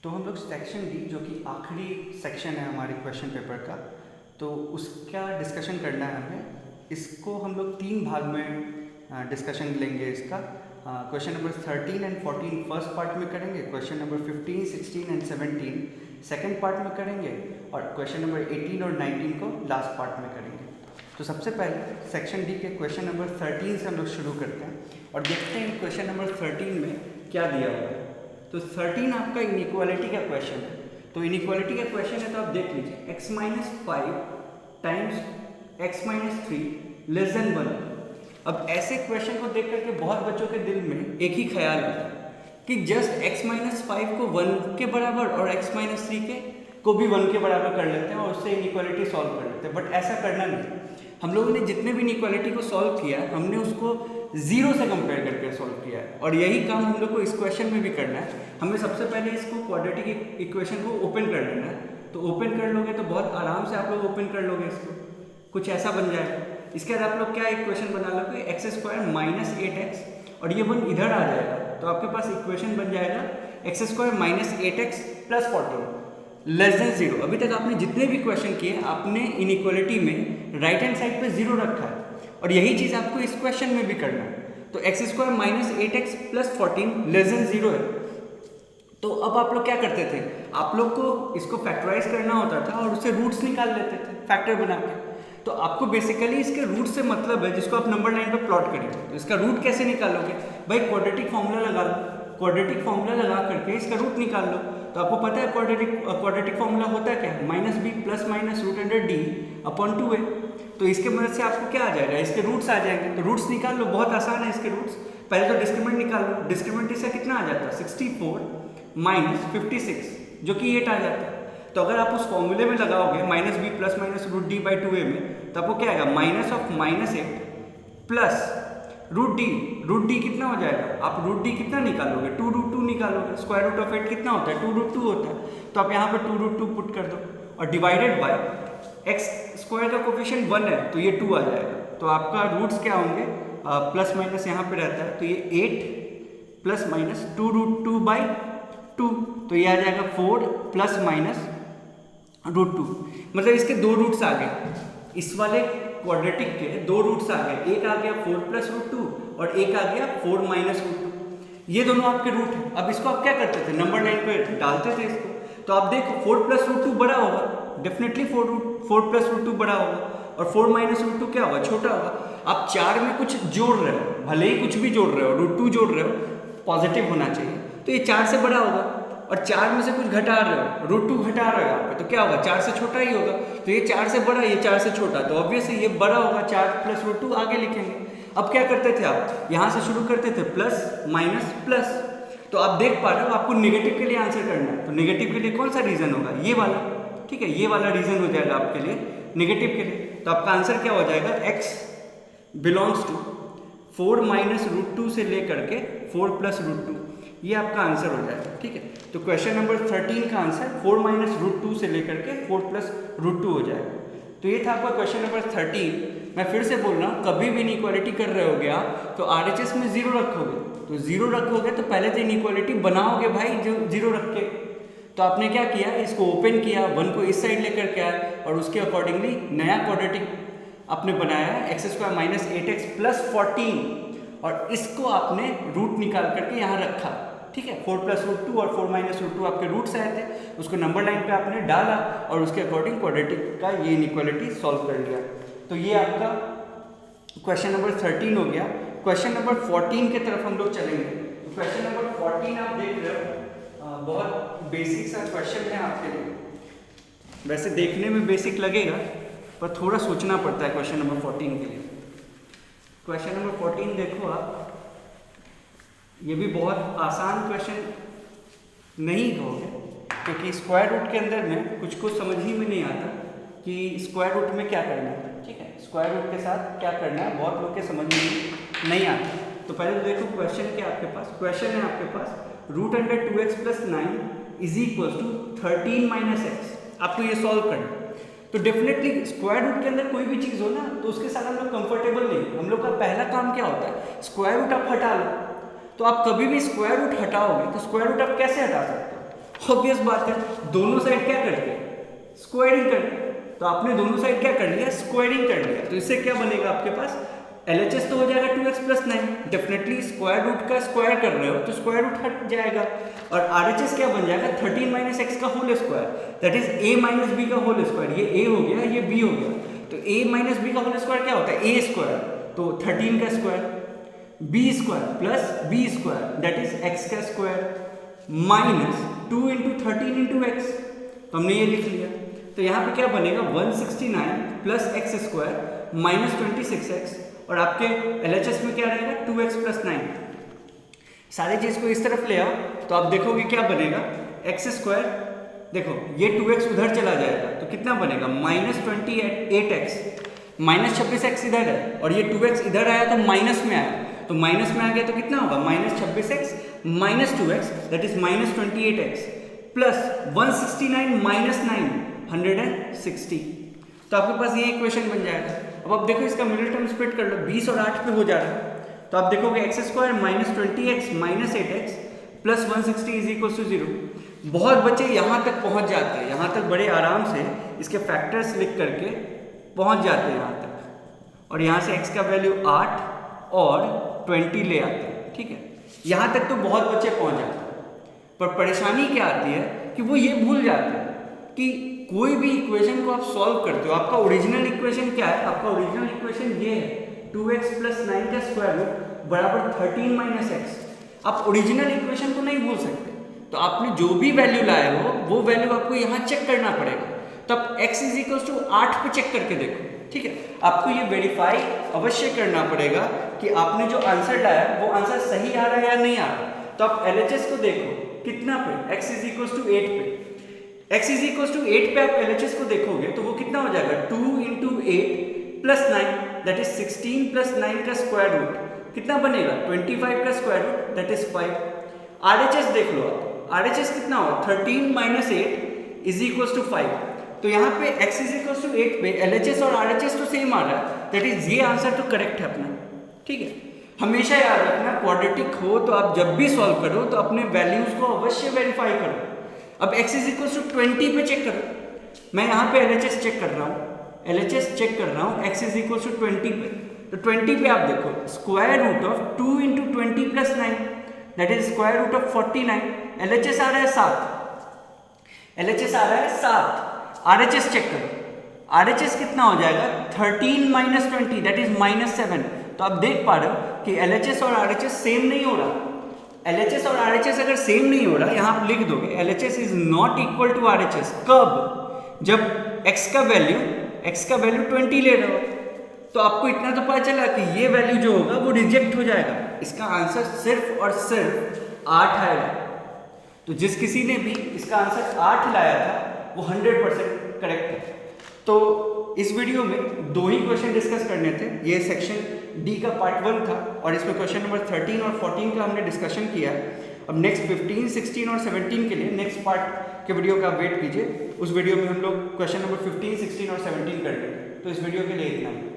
तो हम लोग सेक्शन डी जो कि आखिरी सेक्शन है हमारे क्वेश्चन पेपर का, तो उसका डिस्कशन करना है हमें। इसको हम लोग 3 भाग में डिस्कशन लेंगे इसका। Question number 13 and 14 first part में करेंगे, question number 15, 16 and 17 second part में करेंगे, और क्वेश्चन नंबर 18 और 19 को लास्ट पार्ट में करेंगे। तो सबसे पहले सेक्शन डी के क्वेश्चन नंबर 13 से हम लोग शुरू करते हैं और देखते हैं क्वेश्चन नंबर 13 में क्या दिया हुआ है। तो 13 आपका इनइक्वालिटी का क्वेश्चन है। तो इनइक्वालिटी का क्वेश्चन है तो आप देख लीजिए, x minus 5 times x minus 3 less than 1। अब ऐसे क्वेश्चन को देख करके बहुत बच्चों के दिल में एक ही ख्याल आता है कि जस्ट x माइनस 5 को 1 के बराबर और x माइनस 3 को भी 1 के बराबर कर लेते हैं और उससे इनइक्वालिटी सॉल्व कर लेते हैं। बट ऐसा करना नहीं। हम लोगों ने जितने भी इनइक्वालिटी को सॉल्व किया हमने उसको जीरो से कंपेयर करके सॉल्व किया है, और यही काम हम लोग को इस क्वेश्चन में भी करना है। हमें सबसे पहले इसको क्वाड्रेटिक इक्वेशन को ओपन कर लेना है। तो ओपन कर लोगे तो बहुत आराम से आप लोग ओपन कर लोगे, इसको कुछ ऐसा बन जाएगा। इसके बाद आप लोग क्या इक्वेशन बना लोगे, एक्स स्क्वायर माइनस 8x, और ये 1 इधर आ जाएगा तो आपके पास इक्वेशन बन जाएगा x square minus 8x plus 14 less than 0। अभी तक आपने जितने भी क्वेश्चन किए आपने इनइक्वालिटी में राइट हैंड साइड पे 0 रखा है, और यही चीज़ आपको इस क्वेश्चन में भी करना है। तो x square minus 8x plus 14 less than 0 है। तो अब आप लोग क्या करते थे, आप लोग को इसको फैक्टराइज करना होता था और उससे रूट्स निकाल लेते थे फैक्टर बना के। तो आपको बेसिकली इसके रूट से मतलब है, जिसको आप नंबर लाइन पर प्लॉट करेंगे। तो इसका रूट कैसे निकालोगे भाई, क्वाड्रेटिक फॉर्मूला लगा लो। क्वाड्रेटिक फॉर्मूला लगा करके इसका रूट निकाल लो। तो आपको पता है क्वाड्रेटिक फॉर्मूला होता है क्या, minus B plus minus root under D upon 2a। तो इसके मदद से आपको क्या आ जाएगा, इसके रूट्स आ जाएंगे। तो रूट्स निकाल लो, बहुत आसान है इसके रूट्स। पहले तो डिस्क्रिमिनेंट निकाल लो। डिस्क्रिमिनेंट इसका कितना आ जाता है, 64 माइनस 56 जो कि 8 आ जाता है। तो अगर आप उस फॉर्मूले में लगाओगे minus B plus minus root D by 2a में, तो आपको क्या आएगा, minus of minus 8 plus root D. Root D कितना हो जाएगा, आप रूट डी कितना निकालोगे, 2 रूट 2 निकालोगे। स्क्वायर रूट ऑफ 8 कितना होता है, 2 रूट 2 होता है। तो आप यहाँ पर 2 रूट 2 पुट कर दो और डिवाइडेड बाय एक्स स्क्वायर का कोफिशिएंट 1 है तो ये 2 आ जाएगा। तो आपका रूट्स क्या होंगे, प्लस माइनस यहाँ पे रहता है तो ये 8 प्लस माइनस 2 रूट 2 बाई 2, तो ये आ जाएगा 4 प्लस माइनस रूट 2। मतलब इसके 2 रूट्स आ गए। इस वाले क्वाड्रेटिक के 2 रूट्स आ गए, एक आ गया 4 प्लस रूट 2 और एक आ गया 4 माइनस रूट 2। ये दोनों आपके रूट हैं। अब इसको आप क्या करते थे, नंबर लाइन पे डालते थे इसको। तो आप देखो 4 प्लस रूट 2 बड़ा होगा, डेफिनेटली 4 प्लस रूट 2 बड़ा होगा, और 4 माइनस रूट 2 क्या होगा, छोटा होगा। आप 4 में कुछ जोड़ रहे हो, भले ही कुछ भी जोड़ रहे हो, रूट 2 जोड़ रहे हो, पॉजिटिव होना चाहिए, तो ये 4 से बड़ा होगा। और 4 में से कुछ घटा रहे हो, रूट 2 घटा रहे हो यहाँ पे, तो क्या होगा, 4 से छोटा ही होगा। तो ये 4 से बड़ा, ये 4 से छोटा, तो ऑब्वियसली ये बड़ा होगा। 4 प्लस रूट 2 आगे लिखेंगे। अब क्या करते थे आप, यहाँ से शुरू करते थे प्लस माइनस प्लस। तो आप देख पा रहे हो आपको नेगेटिव के लिए आंसर करना है। तो नेगेटिव के लिए कौन सा रीजन होगा, ये वाला, ठीक है, ये वाला रीजन हो जाएगा आपके लिए नेगेटिव के लिए। तो आपका आंसर क्या हो जाएगा, x belongs to 4 minus root 2 से लेकर के 4 प्लस रूट 2, ये आपका आंसर हो जाएगा, ठीक है। तो क्वेश्चन नंबर 13 का आंसर 4 माइनस रूट 2 से लेकर के 4 प्लस रूट 2 हो जाएगा। तो ये था आपका क्वेश्चन नंबर 13। मैं फिर से बोल रहा हूँ, कभी भी इनइक्वालिटी कर रहे होगे आप तो RHS में 0 रखोगे। तो 0 रखोगे तो पहले तो इनइक्वालिटी बनाओगे भाई, जो 0 रख के। तो आपने क्या किया, इसको ओपन किया, 1 को इस साइड लेकर के आया और उसके अकॉर्डिंगली नया क्वाड्रेटिक आपने बनाया है, x square minus 8x plus 14, और इसको आपने रूट निकाल करके यहाँ रखा, ठीक है। 4 प्लस रूट 2 और 4 माइनस रूट 2 आपके रूट्स आए थे, उसको नंबर लाइन पे आपने डाला और उसके अकॉर्डिंग क्वाड्रेटिक का ये इनइक्वालिटी सॉल्व कर लिया। तो ये आपका क्वेश्चन नंबर 13 हो गया। क्वेश्चन नंबर 14 की तरफ हम लोग चलेंगे। तो क्वेश्चन नंबर 14 आप देख रहे हो, बहुत बेसिक सा क्वेश्चन है आपके लिए। वैसे देखने में बेसिक लगेगा पर थोड़ा सोचना पड़ता है क्वेश्चन नंबर 14 के लिए। क्वेश्चन नंबर 14 देखो आप, ये भी बहुत आसान क्वेश्चन नहीं कहोगे, क्योंकि स्क्वायर रूट के अंदर में कुछ समझ ही में नहीं आता कि स्क्वायर रूट में क्या करना है, ठीक है। स्क्वायर रूट के साथ क्या करना है बहुत लोग के समझ में नहीं आता। तो पहले तो देखो क्वेश्चन क्या आपके पास, क्वेश्चन है आपके पास root under 2x plus 9 is equal to 13 minus x. आपको ये सॉल्व करना। तो डेफिनेटली स्क्वायर रूट के अंदर कोई भी चीज़ हो ना तो उसके साथ हम लोग कंफर्टेबल नहीं। हम लोग का पहला काम क्या होता है, स्क्वायर रूट आप हटा लो। तो आप कभी भी स्क्वायर रूट हटाओगे तो स्क्वायर रूट आप कैसे हटा सकते हो, ऑब्वियस बात है, दोनों साइड क्या करते हैं, स्क्वायरिंग करते हैं। तो आपने दोनों साइड क्या कर लिया, स्क्वायरिंग कर लिया। तो इससे क्या बनेगा आपके पास, LHS तो हो जाएगा 2x + 9, डेफिनेटली स्क्वायर रूट का स्क्वायर कर रहे हो तो स्क्वायर रूट हट जाएगा, और RHS क्या बन जाएगा 13 - x का whole square, that is a - b का होल स्क्वायर। ये a हो गया, ये b हो गया, तो a - b का होल स्क्वायर क्या होता है, a स्क्वायर, तो 13 का square, b square plus b square that is x का स्क्वायर माइनस 2 × 13 × x। तो हमने ये लिख लिया। तो यहाँ पे क्या बनेगा 169 + x स्क्वायर माइनस 26x, और आपके LHS में क्या रहेगा 2x + 9। सारी चीज़ को इस तरफ ले आओ तो आप देखोगे क्या बनेगा, x स्क्वायर, देखो ये 2x उधर चला जाएगा तो कितना बनेगा -28x, -26x इधर है, और ये 2x इधर आया तो माइनस में आया, तो माइनस में आ गया तो कितना होगा -26x - 2x that is -28x plus 169 - 9 160। तो आपके पास ये इक्वेशन बन जाएगा। अब आप देखो इसका मिडिल टर्म स्प्लिट कर लो, 20 और 8 पे हो जा रहा है, तो आप देखोगे x square -20x - 8x plus 160 = 0। बहुत बच्चे यहाँ तक पहुँच जाते हैं, यहाँ तक बड़े आराम से इसके फैक्टर्स लिख करके पहुँच जाते हैं यहाँ तक, और यहाँ से x का वैल्यू 8 और 20 ले आते हैं, ठीक है। यहाँ तक तो बहुत बच्चे पहुँच जाते हैं, पर परेशानी क्या आती है कि वो ये भूल जाते हैं कि कोई भी इक्वेशन को आप सॉल्व करते हो, आपका ओरिजिनल इक्वेशन क्या है, आपका ओरिजिनल इक्वेशन ये है 2x + 9 का स्क्वायर रूट बराबर 13 - x। आप ओरिजिनल इक्वेशन को नहीं भूल सकते, तो आपने जो भी वैल्यू लाए हो वो वैल्यू आपको यहाँ चेक करना पड़ेगा। तो आप x = 8 पे चेक करके देखो, ठीक है। आपको ये वेरीफाई अवश्य करना पड़ेगा कि आपने जो आंसर लाया वो आंसर सही आ रहा है या नहीं आ रहा। तो आप LHS को देखो कितना पे, x = 8 पे, x = 8 पे आप LHS को देखोगे तो वो कितना हो जाएगा 2 × 8 + 9 दैट इज 16 + 9 का स्क्वायर रूट कितना बनेगा 25 का square root that is 5। RHS देख लो आप, RHS कितना हो 13 - 8 = 5। तो यहाँ पे x = 8 पे LHS और RHS तो सेम आ रहा है, दैट इज ये आंसर तो करेक्ट है अपना, ठीक है। हमेशा याद रखना क्वाड्रेटिक हो तो आप जब भी सॉल्व करो तो अपने वैल्यूज को अवश्य वेरीफाई करो। अब x = 20 पे चेक करो, मैं यहाँ पे LHS चेक कर रहा हूँ, LHS चेक कर रहा हूँ x = 20 पे, तो 20 पे आप देखो square root of 2 × 20 + 9 that is square root of 49। LHS आ रहा है 7, LHS आ रहा है 7। RHS चेक करो, RHS कितना हो जाएगा 13 - 20 दैट इज -7। तो आप देख पा रहे हो कि LHS और RHS सेम नहीं हो रहा। LHS और RHS अगर सेम नहीं हो रहा, यहाँ आप लिख दोगे LHS is not equal to RHS। कब, जब x का वैल्यू 20 ले रहे हो, तो आपको इतना तो पता चला कि ये वैल्यू जो होगा वो रिजेक्ट हो जाएगा। इसका आंसर सिर्फ और सिर्फ 8 आएगा। तो जिस किसी ने भी इसका आंसर 8 लाया था वो 100% करेक्ट है। तो इस वीडियो में 2 ही क्वेश्चन डिस्कस करने थे। ये सेक्शन डी का पार्ट 1 था और इसमें क्वेश्चन नंबर 13 और 14 का हमने डिस्कशन किया। अब नेक्स्ट 15, 16 और 17 के लिए नेक्स्ट पार्ट के वीडियो का वेट कीजिए। उस वीडियो में हम लोग क्वेश्चन नंबर 15, 16 और 17 कर लेंगे। तो इस वीडियो के लिए इतना ही।